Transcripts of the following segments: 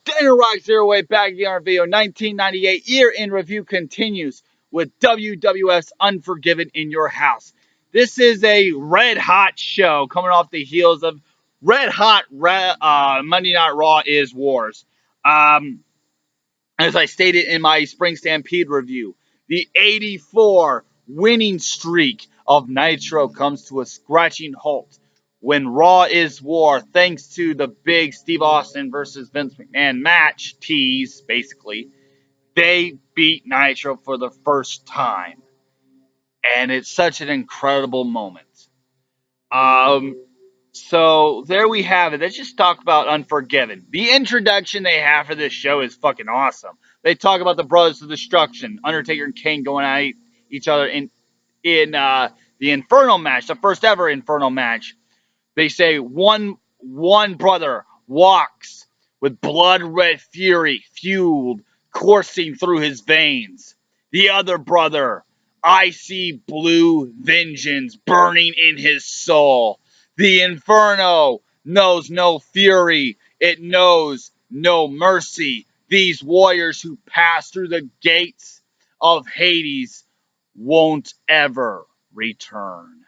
Dana Rock Zero Way back again on video. 1998 year in review continues with WWF's Unforgiven in your house. This is a red hot show coming off the heels of red hot Monday Night Raw is Wars. As I stated in my Spring Stampede review, the 84 winning streak of Nitro comes to a scratching halt when Raw is War, thanks to the big Steve Austin versus Vince McMahon match tease, basically. They beat Nitro for the first time. And it's such an incredible moment. So there we have it. Let's just talk about Unforgiven. The introduction they have for this show is fucking awesome. They talk about the Brothers of Destruction, Undertaker and Kane going at each other in the Inferno match, the first ever Inferno match. They say one brother walks with blood red fury fueled coursing through his veins. The other brother, icy blue vengeance burning in his soul. The Inferno knows no fury. It knows no mercy. These warriors who pass through the gates of Hades won't ever return.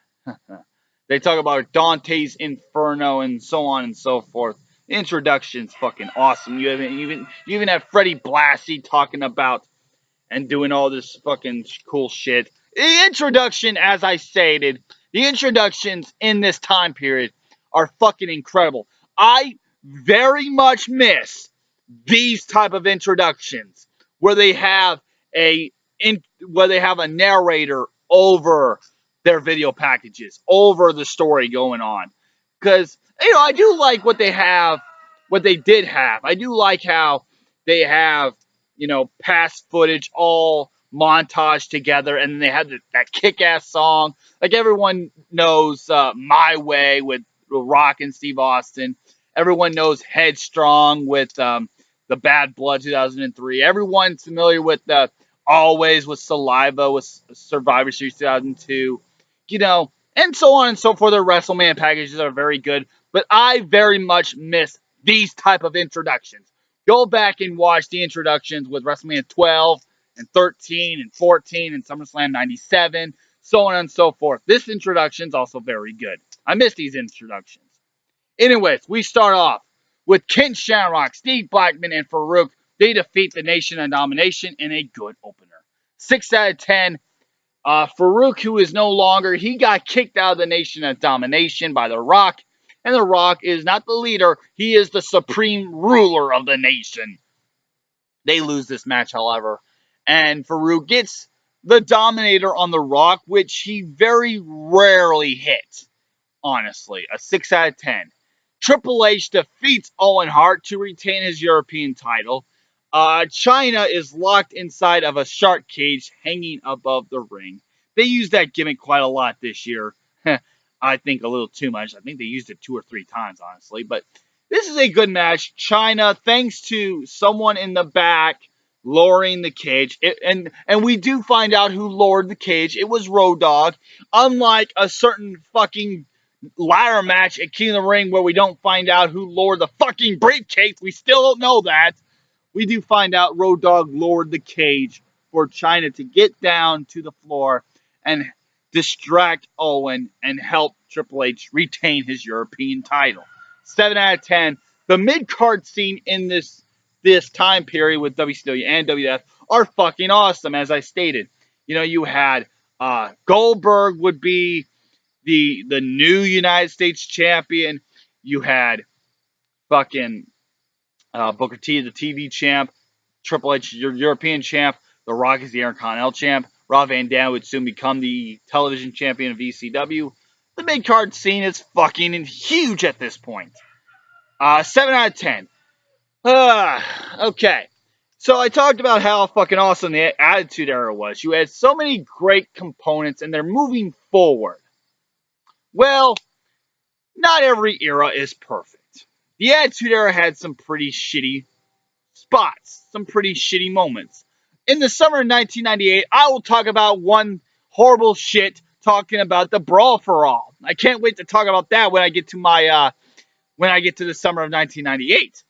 They talk about Dante's Inferno and so on and so forth. The introduction's fucking awesome. You even have Freddie Blassie talking about and doing all this fucking cool shit. The introduction, as I stated, the introductions in this time period are fucking incredible. I very much miss these type of introductions where they have a narrator over their video packages, over the story going on. Because, I do like what they did have. I do like how they have, past footage all montage together, and they had that kick-ass song. Like, everyone knows My Way with Rock and Steve Austin. Everyone knows Headstrong with the Bad Blood 2003. Everyone's familiar with Always with Saliva with Survivor Series 2002. And so on and so forth. Their WrestleMania packages are very good, but I very much miss these type of introductions. Go back and watch the introductions with WrestleMania 12 and 13 and 14 and SummerSlam 97, so on and so forth. This introduction is also very good. I miss these introductions. Anyways, we start off with Ken Shamrock, Steve Blackman, and Farouk. They defeat the Nation of Domination in a good opener. 6 out of 10. Farouk, who is no longer, he got kicked out of the Nation of Domination by The Rock. And The Rock is not the leader. He is the supreme ruler of the nation. They lose this match, however. And Farouk gets the Dominator on The Rock, which he very rarely hit. Honestly, a 6 out of 10. Triple H defeats Owen Hart to retain his European title. China is locked inside of a shark cage hanging above the ring. They used that gimmick quite a lot this year. I think a little too much. I think they used it 2 or 3 times, honestly. But this is a good match. China, thanks to someone in the back lowering the cage. And we do find out who lowered the cage. It was Road Dogg. Unlike a certain fucking ladder match at King of the Ring where we don't find out who lowered the fucking briefcase. We still don't know that. We do find out Road Dogg lowered the cage for China to get down to the floor and distract Owen and help Triple H retain his European title. 7 out of 10. The mid-card scene in this time period with WCW and WWF are fucking awesome, as I stated. You had Goldberg would be the new United States champion. You had fucking Booker T, the TV champ. Triple H, your European champ. The Rock is the Intercontinental champ. Rob Van Dam would soon become the television champion of ECW. The mid-card scene is fucking huge at this point. 7 out of 10. Okay. So I talked about how fucking awesome the Attitude Era was. You had so many great components, and they're moving forward. Well, not every era is perfect. The Attitude Era had some pretty shitty spots, some pretty shitty moments. In the summer of 1998, I will talk about one horrible shit talking about the Brawl for All. I can't wait to talk about that when I get to the summer of 1998.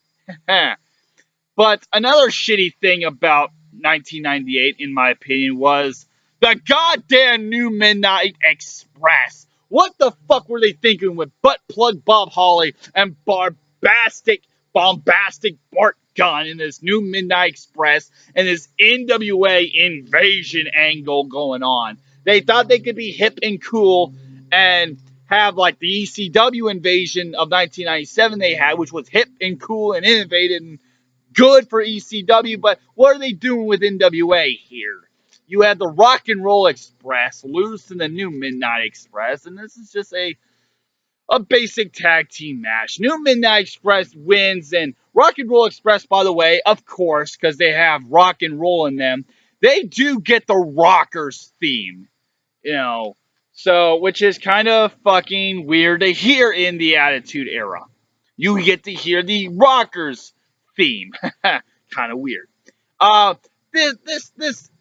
But another shitty thing about 1998, in my opinion, was the goddamn new Midnight Express. What the fuck were they thinking with butt plug Bob Holly and bombastic Bart Gunn in this new Midnight Express and this NWA invasion angle going on? They thought they could be hip and cool and have like the ECW invasion of 1997 they had, which was hip and cool and innovative and good for ECW, but what are they doing with NWA here? You had the Rock and Roll Express loose in the new Midnight Express, and this is just a basic tag team match. New Midnight Express wins, and Rock and Roll Express, by the way, of course, because they have rock and roll in them, they do get the Rockers theme, you know, so which is kind of fucking weird to hear in the Attitude Era. You get to hear the Rockers theme. Kind of weird. Uh, this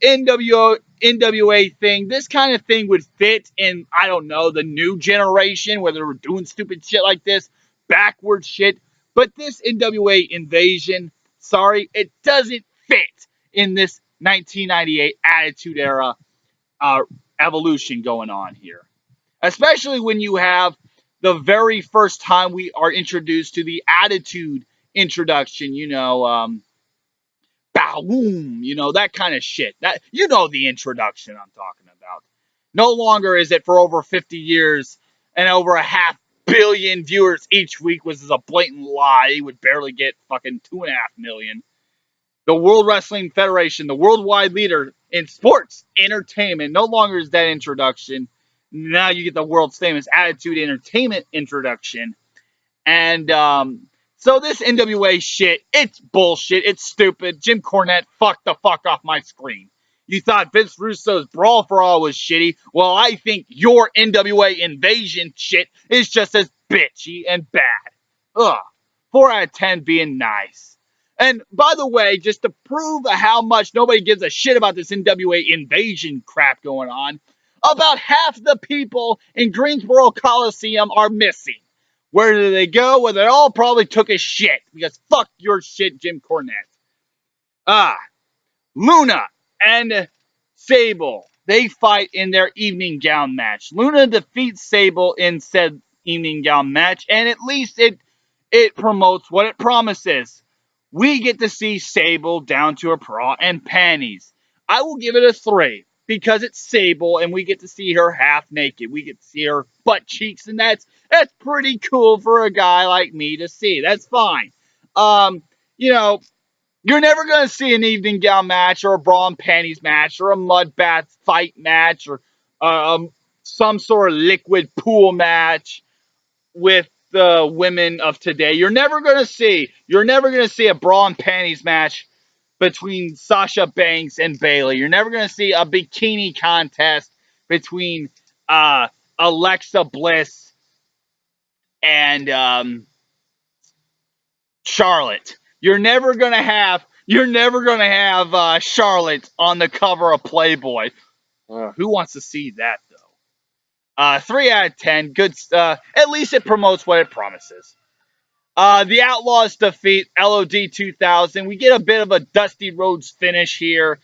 NWA thing, this kind of thing would fit in, I don't know, the new generation where they were doing stupid shit like this, backward shit. But this NWA invasion, sorry, it doesn't fit in this 1998 Attitude Era uh, evolution going on here. Especially when you have the very first time we are introduced to the Attitude introduction, boom, that kind of shit. That the introduction I'm talking about. No longer is it for over 50 years and over a half billion viewers each week, which is a blatant lie. He would barely get fucking 2.5 million. The World Wrestling Federation, the worldwide leader in sports entertainment, no longer is that introduction. Now you get the world's famous Attitude Entertainment introduction. And so this NWA shit, it's bullshit. It's stupid. Jim Cornette, fuck the fuck off my screen. You thought Vince Russo's Brawl for All was shitty? Well, I think your NWA invasion shit is just as bitchy and bad. Ugh. 4 out of 10 being nice. And by the way, just to prove how much nobody gives a shit about this NWA invasion crap going on, about half the people in Greensboro Coliseum are missing. Where did they go? Well, they all probably took a shit, because fuck your shit, Jim Cornette. Luna and Sable, they fight in their evening gown match. Luna defeats Sable in said evening gown match, and at least it promotes what it promises. We get to see Sable down to her bra and panties. I will give it a 3 because it's Sable and we get to see her half naked. We get to see her butt cheeks, and that's pretty cool for a guy like me to see. That's fine. You're never going to see an evening gown match or a bra and panties match or a mud bath fight match or some sort of liquid pool match with the women of today. You're never going to see a bra and panties match between Sasha Banks and Bayley. You're never going to see a bikini contest between Alexa Bliss and Charlotte. You're never going to have Charlotte on the cover of Playboy. Who wants to see that, though? 3 out of 10. Good. At least it promotes what it promises. The Outlaws defeat LOD 2000. We get a bit of a Dusty Rhodes finish here.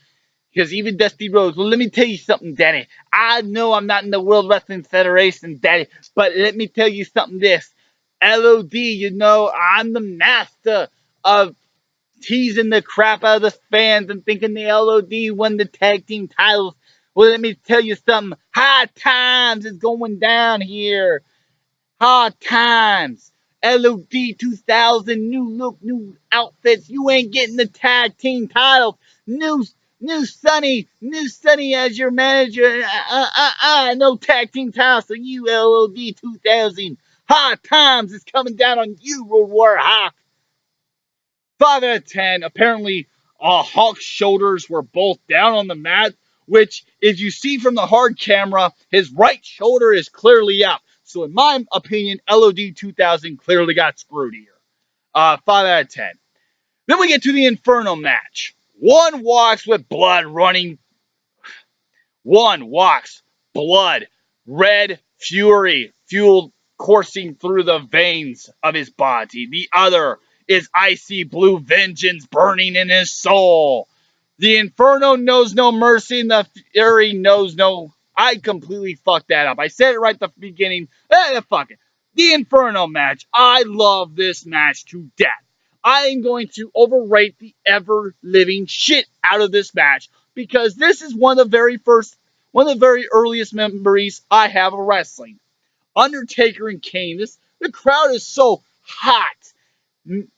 Because even Dusty Rhodes, well, let me tell you something, Daddy. I know I'm not in the World Wrestling Federation, Daddy, but let me tell you something this. LOD, I'm the master of teasing the crap out of the fans and thinking the LOD won the tag team titles. Well, let me tell you something. High times is going down here. Hard times. LOD 2000, new look, new outfits. You ain't getting the tag team titles. New Sonny as your manager. No tag team titles for you, LOD 2000. Hard times is coming down on you, Road Warrior Hawk. 5 out of 10. Apparently, Hawk's shoulders were both down on the mat, which, as you see from the hard camera, his right shoulder is clearly up. So, in my opinion, LOD 2000 clearly got screwed here. 5 out of 10. Then we get to the Inferno match. One walks, blood, red fury, fuel coursing through the veins of his body. The other is icy blue vengeance burning in his soul. The Inferno knows no mercy, and the Fury knows no. I completely fucked that up. I said it right at the beginning. Fuck it. The Inferno match. I love this match to death. I am going to overrate the ever living shit out of this match because this is one of the very earliest memories I have of wrestling. Undertaker and Kane. The crowd is so hot.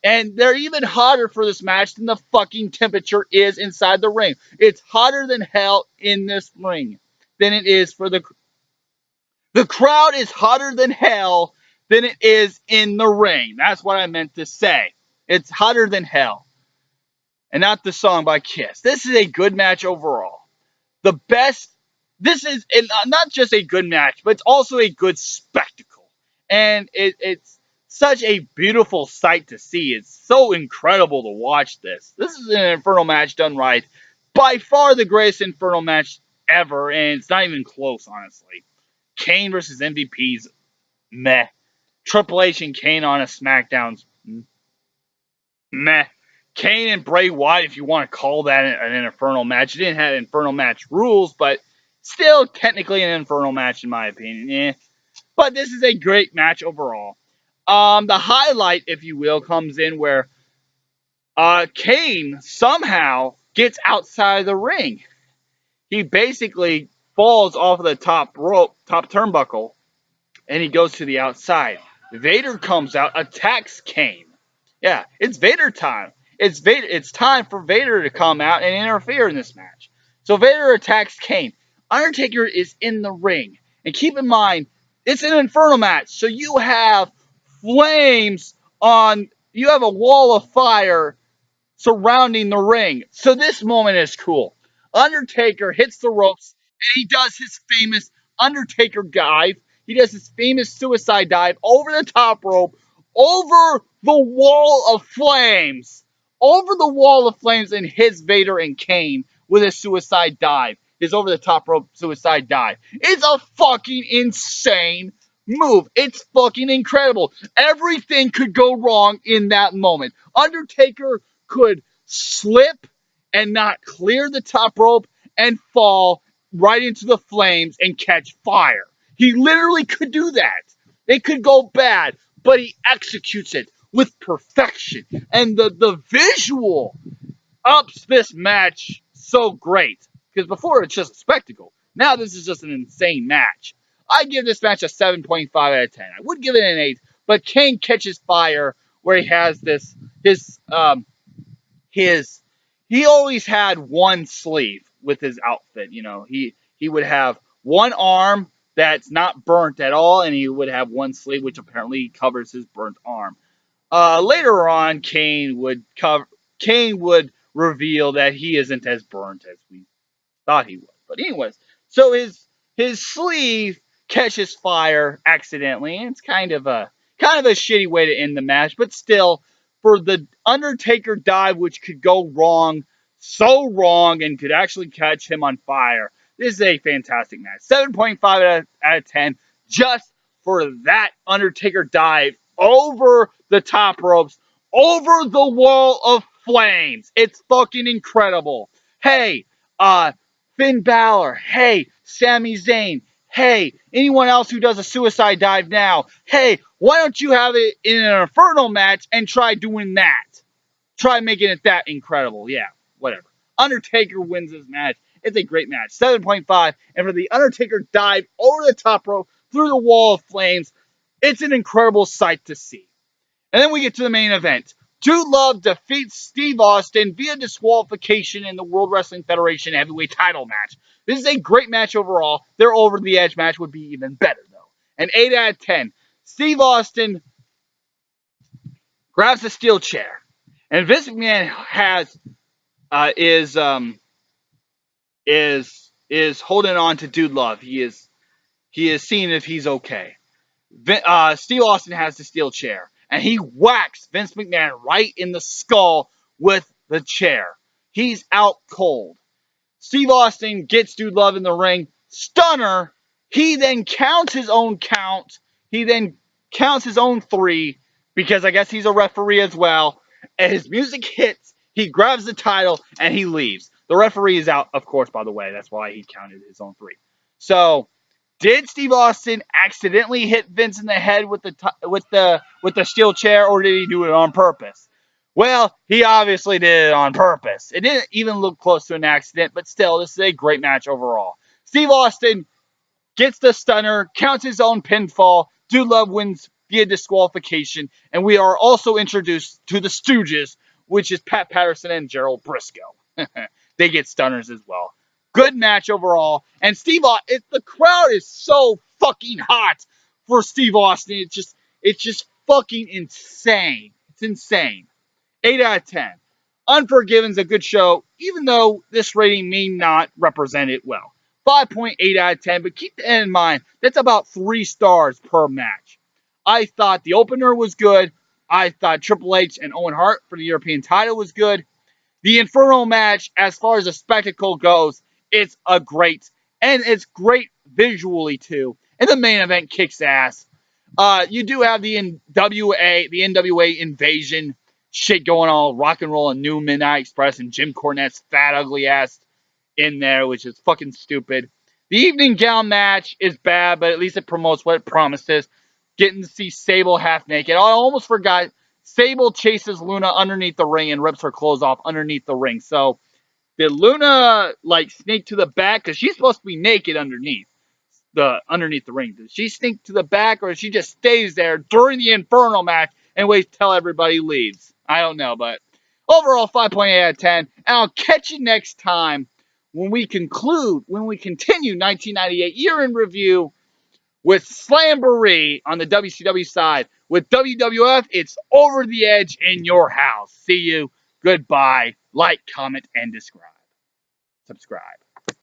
And they're even hotter for this match than the fucking temperature is inside the ring. It's hotter than hell in this ring than it is for the crowd is hotter than hell than it is in the ring. That's what I meant to say. It's hotter than hell. And not the song by Kiss. This is a good match overall. The best. This is not just a good match, but it's also a good spectacle. And it's such a beautiful sight to see. It's so incredible to watch this. This is an Inferno match done right. By far the greatest Inferno match ever, and it's not even close, honestly. Kane versus MVP's meh. Triple H and Kane on a SmackDown's meh. Kane and Bray Wyatt, if you want to call that an Inferno match. It didn't have Inferno match rules, but still technically an Inferno match in my opinion. But this is a great match overall. The highlight, if you will, comes in where Kane somehow gets outside the ring. He basically falls off of the top rope, top turnbuckle, and he goes to the outside. Vader comes out, attacks Kane. Yeah, it's Vader time. It's time for Vader to come out and interfere in this match. So Vader attacks Kane. Undertaker is in the ring. And keep in mind, it's an Inferno match. So you have flames you have a wall of fire surrounding the ring. So this moment is cool. Undertaker hits the ropes and he does his famous Undertaker dive. He does his famous suicide dive over the top rope, over the wall of flames. Over the wall of flames and hits Vader and Kane with a suicide dive. His over the top rope suicide dive. It's a fucking insane move. It's fucking incredible. Everything could go wrong in that moment. Undertaker could slip and not clear the top rope and fall right into the flames and catch fire. He literally could do that. It could go bad, but he executes it with perfection. And the visual ups this match so great. Because before it's just a spectacle. Now this is just an insane match. I give this match a 7.5 out of 10. I would give it an 8, but Kane catches fire where he has he always had one sleeve with his outfit. You know, he would have one arm that's not burnt at all, and he would have one sleeve which apparently covers his burnt arm. Later on, Kane would reveal that he isn't as burnt as we thought he was. But anyways, so his sleeve catches fire accidentally, and it's kind of a shitty way to end the match. But still, for the Undertaker dive, which could go wrong, so wrong, and could actually catch him on fire, this is a fantastic match. 7.5 out of 10, just for that Undertaker dive over the top ropes, over the wall of flames. It's fucking incredible. Hey, Finn Balor. Hey, Sami Zayn. Hey, anyone else who does a suicide dive now. Hey, why don't you have it in an Inferno match and try doing that? Try making it that incredible. Yeah, whatever. Undertaker wins this match. It's a great match. 7.5. And for the Undertaker dive over the top rope through the wall of flames, it's an incredible sight to see. And then we get to the main event. Dude Love defeats Steve Austin via disqualification in the World Wrestling Federation heavyweight title match. This is a great match overall. Their Over the Edge match would be even better, though. An 8 out of 10. Steve Austin grabs a steel chair. And Vince McMahon is holding on to Dude Love. He is seeing if he's okay. Steve Austin has the steel chair. And he whacks Vince McMahon right in the skull with the chair. He's out cold. Steve Austin gets Dude Love in the ring. Stunner. He then counts his own count. He then counts his own 3. because I guess he's a referee as well. And his music hits, he grabs the title, and he leaves. The referee is out, of course, by the way. That's why he counted his own 3. So, did Steve Austin accidentally hit Vince in the head with the steel chair, or did he do it on purpose? Well, he obviously did it on purpose. It didn't even look close to an accident, but still, this is a great match overall. Steve Austin gets the stunner, counts his own pinfall. Dude Love wins via disqualification, and we are also introduced to the Stooges, which is Pat Patterson and Gerald Briscoe. They get stunners as well. Good match overall, and the crowd is so fucking hot for Steve Austin. It's just fucking insane. It's insane. 8 out of 10. Unforgiven's a good show, even though this rating may not represent it well. 5.8 out of 10, but keep that in mind, that's about 3 stars per match. I thought the opener was good. I thought Triple H and Owen Hart for the European title was good. The Inferno match, as far as a spectacle goes, it's great visually too. And the main event kicks ass. You do have the NWA invasion shit going on, Rock and Roll and New Midnight Express and Jim Cornette's fat ugly ass in there, which is fucking stupid. The evening gown match is bad, but at least it promotes what it promises. Getting to see Sable half naked. I almost forgot. Sable chases Luna underneath the ring and rips her clothes off underneath the ring. So did Luna sneak to the back? Because she's supposed to be naked underneath the ring. Does she sneak to the back, or she just stays there during the Inferno match and waits till everybody leaves? I don't know, but overall 5.8 out of 10. And I'll catch you next time when we continue 1998 year in review with Slamboree on the WCW side. With WWF, it's Over the Edge in your house. See you. Goodbye. Like, comment, and subscribe.